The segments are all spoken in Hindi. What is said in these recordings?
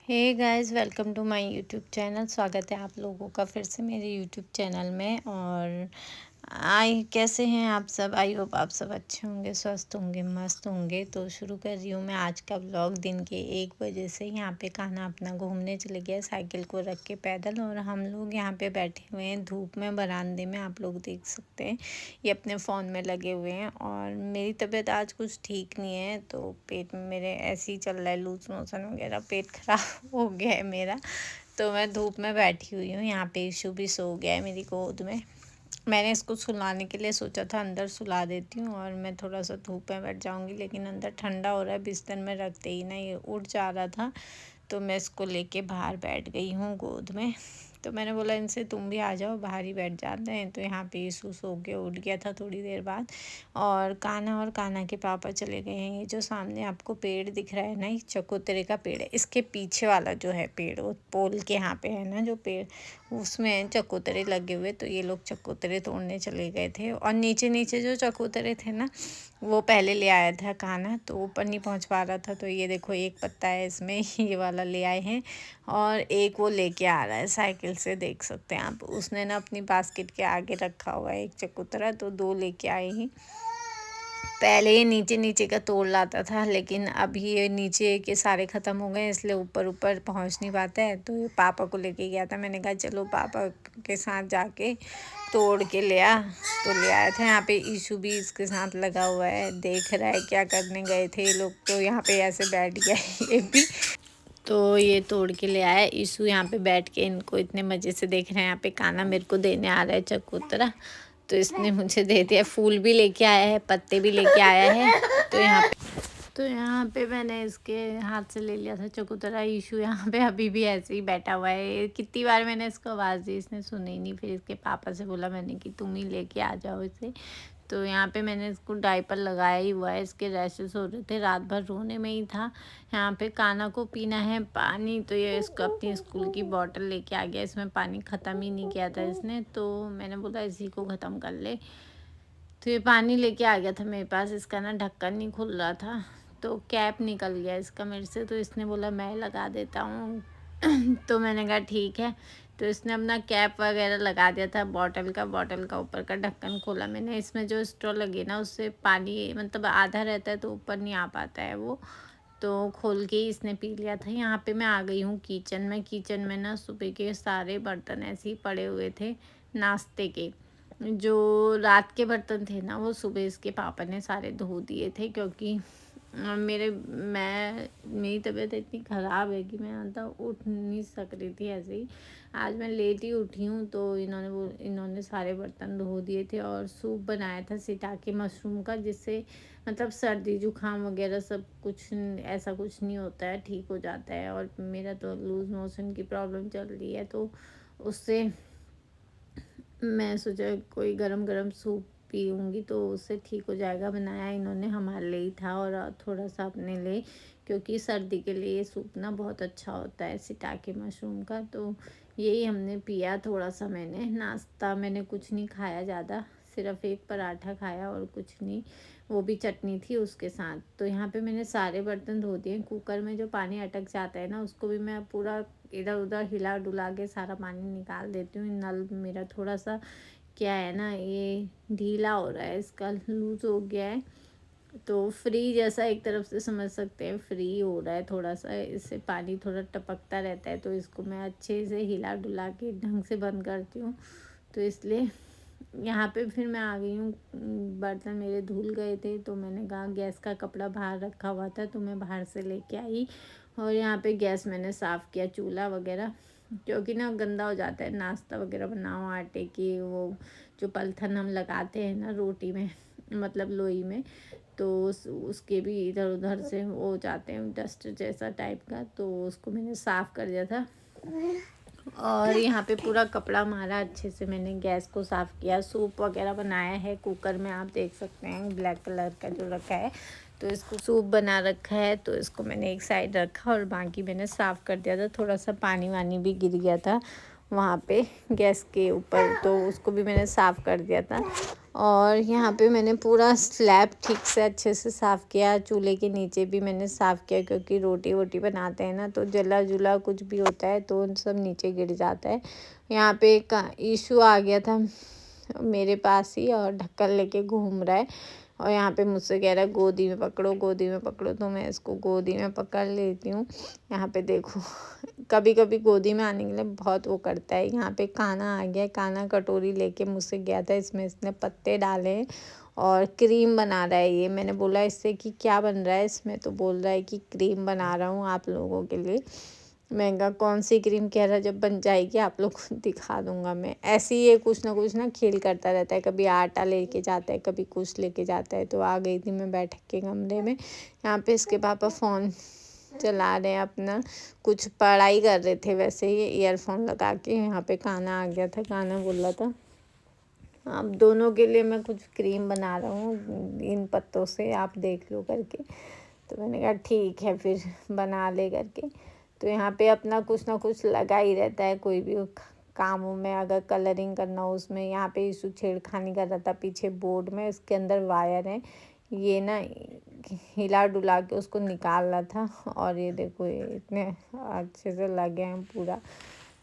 Hey guys, welcome to my YouTube channel. स्वागत है आप लोगों का फिर से मेरे यूट्यूब चैनल में। और कैसे हैं आप सब? आई होप आप सब अच्छे होंगे, स्वस्थ होंगे, मस्त होंगे। तो शुरू कर रही हूँ मैं आज का व्लॉग। दिन के 1 बजे से यहाँ पे कान्हा अपना घूमने चले गया साइकिल को रख के पैदल, और हम लोग यहाँ पे बैठे हुए हैं धूप में बरामदे में। आप लोग देख सकते हैं ये अपने फ़ोन में लगे हुए हैं। और मेरी तबीयत आज कुछ ठीक नहीं है, तो पेट में मेरे ऐसे ही चल रहा है, लूज़ मोशन वगैरह, पेट खराब हो गया है मेरा। तो मैं धूप में बैठी हुई हूँ। यहाँ पे इशू भी सो गया है मेरी गोद में। मैंने इसको सुलाने के लिए सोचा था अंदर सुला देती हूँ और मैं थोड़ा सा धूप में बैठ जाऊँगी, लेकिन अंदर ठंडा हो रहा है। बिस्तर में रखते ही ना ये उठ जा रहा था, तो मैं इसको लेके बाहर बैठ गई हूँ गोद में। तो मैंने बोला इनसे तुम भी आ जाओ, बाहर ही बैठ जाते हैं। तो यहाँ पे यीशु सो के उठ गया था थोड़ी देर बाद। और कान्हा के पापा चले गए हैं। ये जो सामने आपको पेड़ दिख रहा है ना, ये चकोतरे का पेड़ है। इसके पीछे वाला जो है पेड़, वो पोल के यहाँ पे है ना जो पेड़, उसमें चकोतरे लगे हुए। तो ये लोग चकोतरे तोड़ने चले गए थे। और नीचे नीचे जो चकोतरे थे ना, वो पहले ले आया था कान्हा, तो ऊपर नहीं पहुंच पा रहा था। तो ये देखो एक पत्ता है इसमें, ये वाला ले आए हैं। और एक वो लेके आ रहा है साइकिल से, देख सकते हैं आप। उसने ना अपनी बास्केट के आगे रखा हुआ है एक चकोतरा, तो 2 लेके आए हैं। पहले ये नीचे नीचे का तोड़ लाता था, लेकिन अभी ये नीचे के सारे ख़त्म हो गए, इसलिए ऊपर ऊपर पहुंच नहीं पाता है। तो ये पापा को लेके गया था। मैंने कहा चलो पापा के साथ जाके तोड़ के ले आ। तो ले आया था। यहाँ पे ईशू भी इसके साथ लगा हुआ है, देख रहा है क्या करने गए थे ये लोग। तो यहाँ पे ऐसे बैठ गया है ये भी। तो ये तोड़ के ले आया ईशू। यहाँ पे बैठ के इनको इतने मज़े से देख रहे हैं। यहाँ पे कान्हा मेरे को देने आ रहा है चकोतरा, तो इसने मुझे दे दिया। फूल भी लेके आया है, पत्ते भी लेके आया है। तो यहाँ पे मैंने इसके हाथ से ले लिया था चकोतरा। ईशू यहाँ पे अभी भी ऐसे ही बैठा हुआ है। कितनी बार मैंने इसको आवाज़ दी, इसने सुनी नहीं। फिर इसके पापा से बोला मैंने कि तुम ही लेके आ जाओ इसे। तो यहाँ पे मैंने इसको डायपर लगाया ही हुआ है। इसके रैशेस हो रहे थे, रात भर रोने में ही था। यहाँ पे कान्हा को पीना है पानी, तो ये इसको अपनी स्कूल की बॉटल लेके आ गया। इसमें पानी ख़त्म ही नहीं किया था इसने, तो मैंने बोला इसी को ख़त्म कर ले। तो ये पानी लेके आ गया था मेरे पास। इसका ना ढक्कन नहीं खुल रहा था, तो कैप निकल गया इसका मेरे से। तो इसने बोला मैं लगा देता हूँ। तो मैंने कहा ठीक है। तो इसने अपना कैप वगैरह लगा दिया था बॉटल का ऊपर का ढक्कन खोला मैंने। इसमें जो स्ट्रॉ लगी ना, उससे पानी मतलब आधा रहता है, तो ऊपर नहीं आ पाता है वो। तो खोल के ही इसने पी लिया था। यहाँ पे मैं आ गई हूँ किचन में। किचन में ना सुबह के सारे बर्तन ऐसे ही पड़े हुए थे नाश्ते के। जो रात के बर्तन थे ना, वो सुबह इसके पापा ने सारे धो दिए थे, क्योंकि मेरी तबीयत इतनी ख़राब है कि मैं मतलब उठ नहीं सक रही थी ऐसे ही। आज मैं लेट ही उठी हूँ, तो इन्होंने सारे बर्तन धो दिए थे। और सूप बनाया था शिitake मशरूम का, जिससे मतलब सर्दी जुकाम वगैरह सब कुछ ऐसा कुछ नहीं होता है, ठीक हो जाता है। और मेरा तो लूज़ मोशन की प्रॉब्लम चल रही है, तो उससे मैं सोचा कोई गरम गरम सूप पीऊँगी तो उससे ठीक हो जाएगा। बनाया इन्होंने हमारे लिए ही था और थोड़ा सा अपने लिए, क्योंकि सर्दी के लिए ये सूप ना बहुत अच्छा होता है शिitake मशरूम का। तो यही हमने पिया थोड़ा सा। मैंने नाश्ता मैंने कुछ नहीं खाया ज़्यादा, सिर्फ एक पराठा खाया और कुछ नहीं। वो भी चटनी थी उसके साथ। तो यहाँ पे मैंने सारे बर्तन धो दिए। कुकर में जो पानी अटक जाता है ना, उसको भी मैं पूरा इधर उधर हिला डुला के सारा पानी निकाल देती हूँ। नल मेरा थोड़ा सा क्या है ना, ये ढीला हो रहा है, इसका लूज़ हो गया है। तो फ्री जैसा एक तरफ से समझ सकते हैं, फ्री हो रहा है थोड़ा सा, इससे पानी थोड़ा टपकता रहता है। तो इसको मैं अच्छे से हिला डुला के ढंग से बंद करती हूँ। तो इसलिए यहाँ पे फिर मैं आ गई हूँ। बर्तन मेरे धुल गए थे, तो मैंने कहा गैस का कपड़ा बाहर रखा हुआ था, तो मैं बाहर से लेके आई। और यहाँ पे गैस मैंने साफ़ किया, चूल्हा वगैरह, क्योंकि ना गंदा हो जाता है। नाश्ता वगैरह बनाओ आटे की, वो जो पलथन हम लगाते हैं ना रोटी में, मतलब लोई में, तो उसके भी इधर उधर से हो जाते हैं डस्ट जैसा टाइप का। तो उसको मैंने साफ़ कर दिया था। और यहाँ पे पूरा कपड़ा मारा अच्छे से, मैंने गैस को साफ़ किया। सूप वगैरह बनाया है कुकर में, आप देख सकते हैं ब्लैक कलर का जो रखा है। तो इसको सूप बना रखा है, तो इसको मैंने एक साइड रखा और बाकी मैंने साफ़ कर दिया था। थोड़ा सा पानी वानी भी गिर गया था वहाँ पे गैस के ऊपर, तो उसको भी मैंने साफ़ कर दिया था। और यहाँ पे मैंने पूरा स्लैब ठीक से अच्छे से साफ़ किया। चूल्हे के नीचे भी मैंने साफ़ किया, क्योंकि रोटी वोटी बनाते हैं ना तो जला जुला कुछ भी होता है तो उन सब नीचे गिर जाता है। यहाँ पे एक इशू आ गया था मेरे पास ही और ढक्कन लेके घूम रहा है और यहाँ पे मुझसे कह रहा है गोदी में पकड़ो, गोदी में पकड़ो। तो मैं इसको गोदी में पकड़ लेती हूँ। यहाँ पे देखो कभी कभी गोदी में आने के लिए बहुत वो करता है। यहाँ पे काना आ गया। काना कटोरी लेके मुझसे गया था, इसमें इसने पत्ते डाले हैं और क्रीम बना रहा है ये। मैंने बोला इससे कि क्या बन रहा है इसमें, तो बोल रहा है कि क्रीम बना रहा हूँ आप लोगों के लिए। मैं कहा कौन सी क्रीम, कह रहा जब बन जाएगी आप लोग को दिखा दूंगा मैं। ऐसे ही ये कुछ ना खेल करता रहता है, कभी आटा लेके जाता है, कभी कुछ लेके जाता है। तो आ गई थी मैं बैठ के कमरे में। यहाँ पे इसके पापा फ़ोन चला रहे हैं अपना, कुछ पढ़ाई कर रहे थे वैसे ही ईयरफोन लगा के। यहाँ पे काना आ गया था। काना बोल रहा था अब दोनों के लिए मैं कुछ क्रीम बना रहा हूँ इन पत्तों से, आप देख लो करके। तो मैंने कहा ठीक है फिर बना ले करके। तो यहाँ पे अपना कुछ ना कुछ लगा ही रहता है कोई भी कामों में। अगर कलरिंग करना हो उसमें, यहाँ पे इशू छेड़खानी कर रहा था पीछे बोर्ड में, इसके अंदर वायर है, ये ना हिला डुला के उसको निकाल रहा था। और ये देखो ये इतने अच्छे से लगे हैं पूरा।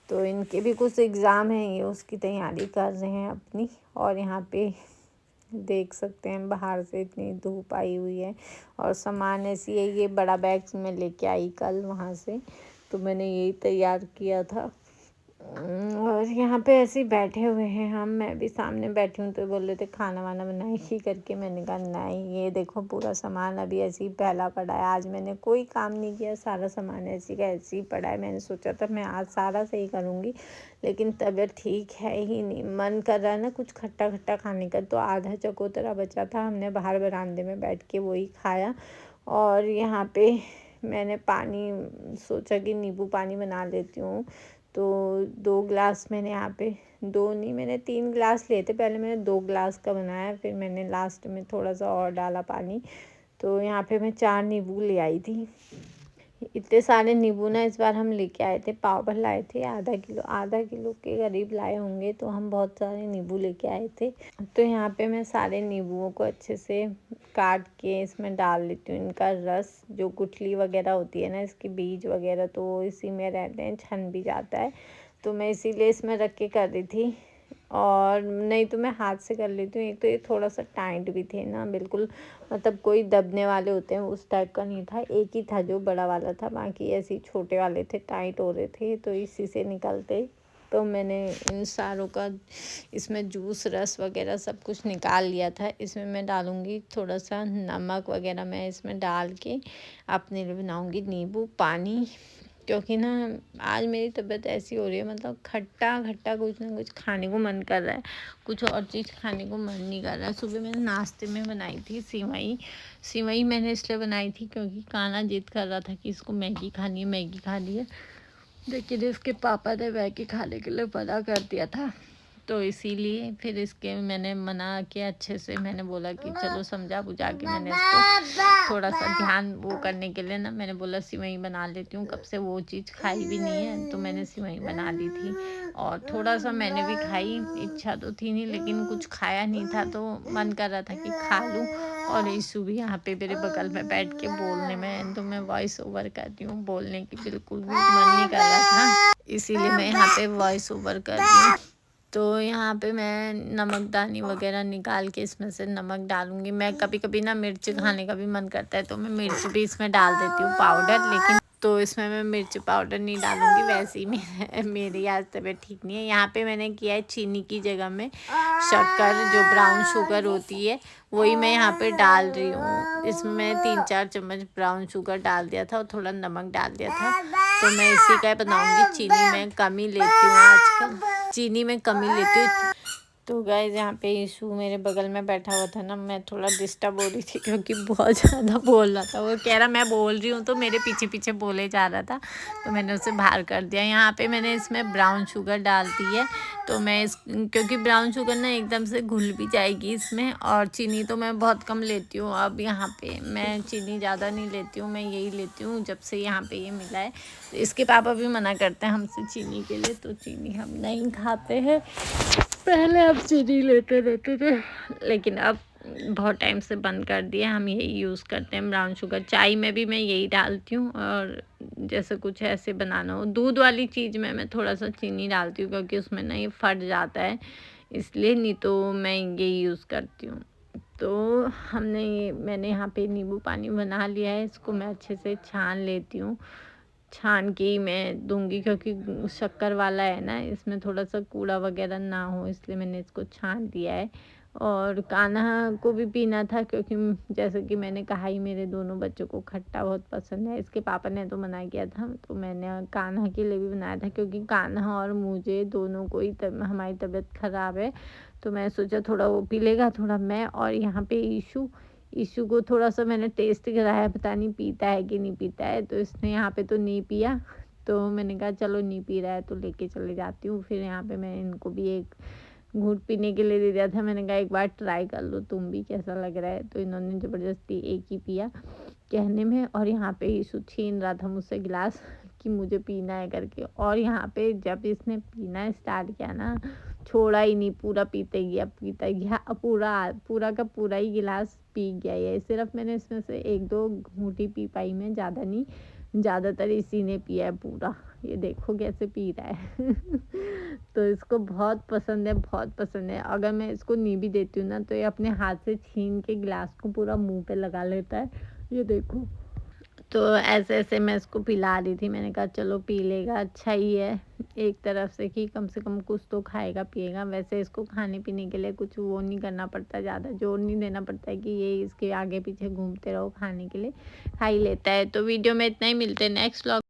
तो इनके भी कुछ एग्ज़ाम हैं, ये उसकी तैयारी कर रहे हैं अपनी। और यहाँ पे देख सकते हैं बाहर से इतनी धूप आई हुई है और सामान ऐसी है। ये बड़ा बैग मैं लेके आई कल वहाँ से, तो मैंने यही तैयार किया था। और यहाँ पे ऐसे ही बैठे हुए हैं हम। मैं भी सामने बैठी हूँ तो बोल रहे थे खाना वाना बनाएगी करके। मैंने कहा नहीं, ये देखो पूरा सामान अभी ऐसे ही फैला पड़ा है। आज मैंने कोई काम नहीं किया, सारा सामान ऐसे का ऐसे ही पड़ा है। मैंने सोचा था मैं आज सारा सही करूँगी, लेकिन तबीयत ठीक है ही नहीं। मन कर रहा है ना कुछ खट्टा खट्टा खाने का। तो आधा चकोतरा बचा था, हमने बाहर बरामदे में बैठ के वही खाया। और यहाँ पे मैंने पानी सोचा कि नींबू पानी बना लेती हूँ। तो 2 गिलास मैंने यहाँ पे, 2 नहीं मैंने 3 गिलास लिए थे। पहले मैंने 2 गिलास का बनाया, फिर मैंने लास्ट में थोड़ा सा और डाला पानी। तो यहाँ पे मैं 4 नींबू ले आई थी। इतने सारे नींबू ना इस बार हम लेके आए थे, पाव भर लाए थे, आधा किलो के करीब लाए होंगे। तो हम बहुत सारे नींबू लेके आए थे। तो यहाँ पे मैं सारे नींबुओं को अच्छे से काट के इसमें डाल लेती हूँ। इनका रस, जो गुठली वगैरह होती है ना, इसके बीज वगैरह तो इसी में रहते हैं, छन भी जाता है। तो मैं इसीलिए इसमें रख के कर रही थी, और नहीं तो मैं हाथ से कर लेती हूँ। एक तो ये थोड़ा सा टाइट भी थे ना, बिल्कुल मतलब कोई दबने वाले होते हैं उस टाइप का नहीं था। एक ही था जो बड़ा वाला था, बाकी ऐसे ही छोटे वाले थे, टाइट हो रहे थे, तो इसी से निकलते। तो मैंने इन सारों का इसमें जूस रस वगैरह सब कुछ निकाल लिया था। इसमें मैं डालूँगी थोड़ा सा नमक वगैरह, मैं इसमें डाल के अपने लिए बनाऊँगी नींबू पानी। क्योंकि ना आज मेरी तबीयत ऐसी हो रही है, मतलब खट्टा खट्टा कुछ ना कुछ खाने को मन कर रहा है, कुछ और चीज़ खाने को मन नहीं कर रहा है। सुबह मैंने नाश्ते में बनाई थी सिवई मैंने इसलिए बनाई थी क्योंकि काना जिद कर रहा था कि इसको मैगी खानी है। लेकिन इसके पापा ने मैगी खाने के लिए मना कर दिया था, तो इसीलिए फिर इसके मैंने मना किया अच्छे से। मैंने बोला कि चलो समझा बुझा के मैंने इसको थोड़ा सा ध्यान वो करने के लिए ना, मैंने बोला सिवई बना लेती हूँ। कब से वो चीज़ खाई भी नहीं है, तो मैंने सिवई बना ली थी। और थोड़ा सा मैंने भी खाई, इच्छा तो थी नहीं लेकिन कुछ खाया नहीं था, तो मन कर रहा था कि खा लूँ। और ईशु भी यहाँ पे मेरे बगल में बैठ के बोलने में, तो मैं वॉइस ओवर करती हूँ, बोलने की बिल्कुल भी मन नहीं कर रहा था, इसीलिए मैं यहाँ पे वॉइस ओवर कर रही हूँ। तो यहाँ पे मैं नमकदानी वगैरह निकाल के इसमें से नमक डालूँगी। मैं कभी कभी ना मिर्च खाने का भी मन करता है, तो मैं मिर्च भी इसमें डाल देती हूँ पाउडर, लेकिन तो इसमें मैं मिर्च पाउडर नहीं डालूँगी। वैसे ही मेरी आज तबीयत ठीक नहीं है। यहाँ पे मैंने किया है चीनी की जगह में शक्कर, जो ब्राउन शुगर होती है वही मैं यहाँ पे डाल रही हूँ। इसमें 3-4 चम्मच ब्राउन शुगर डाल दिया था और थोड़ा नमक डाल दिया था। तो मैं इसी का बनाऊँगी। चीनी मैं कम ही लेती हूँ आजकल, चीनी मैं कम ही लेती हूँ। तो गाइस यहाँ पे ईशु मेरे बगल में बैठा हुआ था ना, मैं थोड़ा डिस्टर्ब हो रही थी क्योंकि बहुत ज़्यादा बोल रहा था। वो कह रहा मैं बोल रही हूँ, तो मेरे पीछे पीछे बोले जा रहा था, तो मैंने उसे बाहर कर दिया। यहाँ पे मैंने इसमें ब्राउन शुगर डाल दी है, तो मैं क्योंकि ब्राउन शुगर ना एकदम से घुल भी जाएगी इसमें, और चीनी तो मैं बहुत कम लेती हूँ। अब यहाँ पे मैं चीनी ज़्यादा नहीं लेती हूँ, मैं यही लेती हूँ जब से यहाँ पे ये मिला है। तो इसके पापा भी मना करते हैं हमसे चीनी के लिए, तो चीनी हम नहीं खाते हैं। पहले आप चीनी लेते रहते थे, लेकिन अब बहुत टाइम से बंद कर दिया। हम यही यूज़ करते हैं, ब्राउन शुगर। चाय में भी मैं यही डालती हूँ, और जैसे कुछ ऐसे बनाना हो, दूध वाली चीज़ में मैं थोड़ा सा चीनी डालती हूँ, क्योंकि उसमें ना ये फट जाता है, इसलिए। नहीं तो मैं यही यूज़ करती हूँ। तो मैंने यहाँ पे नींबू पानी बना लिया है, इसको मैं अच्छे से छान लेती हूँ। छान के ही मैं दूँगी, क्योंकि शक्कर वाला है ना, इसमें थोड़ा-सा कूड़ा वगैरह ना हो, इसलिए मैंने इसको छान दिया है। और कान्हा को भी पीना था, क्योंकि जैसे कि मैंने कहा ही, मेरे दोनों बच्चों को खट्टा बहुत पसंद है। इसके पापा ने तो मना किया था, तो मैंने कान्हा के लिए भी बनाया था, क्योंकि कान्हा और मुझे दोनों को ही हमारी तबीयत ख़राब है, तो मैं सोचा थोड़ा वो पी लेगा, थोड़ा मैं। और यहाँ पे ईशु को थोड़ा-सा मैंने टेस्ट कराया, पता नहीं पीता है कि नहीं पीता है, तो इसने यहाँ पे तो नहीं पिया। तो मैंने कहा चलो नहीं पी रहा है तो लेके चले जाती हूँ। फिर यहाँ पे मैं इनको भी एक घूँट पीने के लिए दे दिया था। मैंने कहा एक बार ट्राई कर लो तुम भी, कैसा लग रहा है। तो इन्होंने ज़बरदस्ती एक ही पिया कहने में, और यहाँ पे ईशु छीन रहा था मुझसे गिलास कि मुझे पीना है करके। और यहाँ पे जब इसने पीना स्टार्ट किया ना, छोड़ा ही नहीं, पूरा पीता ही गया, पूरा का पूरा ही गिलास पी गया। ये सिर्फ मैंने इसमें से 1-2 घूँट ही पी पाई मैं, ज़्यादा नहीं। ज़्यादातर इसी ने पिया है पूरा। ये देखो कैसे पी रहा है। तो इसको बहुत पसंद है, बहुत पसंद है। अगर मैं इसको नहीं भी देती हूँ ना, तो ये अपने हाथ से छीन के गिलास को पूरा मुँह पे लगा लेता है। ये देखो। तो ऐसे-ऐसे मैं इसको पिला रही थी। मैंने कहा चलो पी लेगा, अच्छा ही है एक तरफ से, कि कम से कम कुछ तो खाएगा पिएगा। वैसे इसको खाने-पीने के लिए कुछ वो नहीं करना पड़ता, ज़्यादा जोर नहीं देना पड़ता है कि ये इसके आगे-पीछे घूमते रहो खाने के लिए, खा ही लेता है। तो वीडियो में इतना ही, मिलते हैं नेक्स्ट व्लॉग।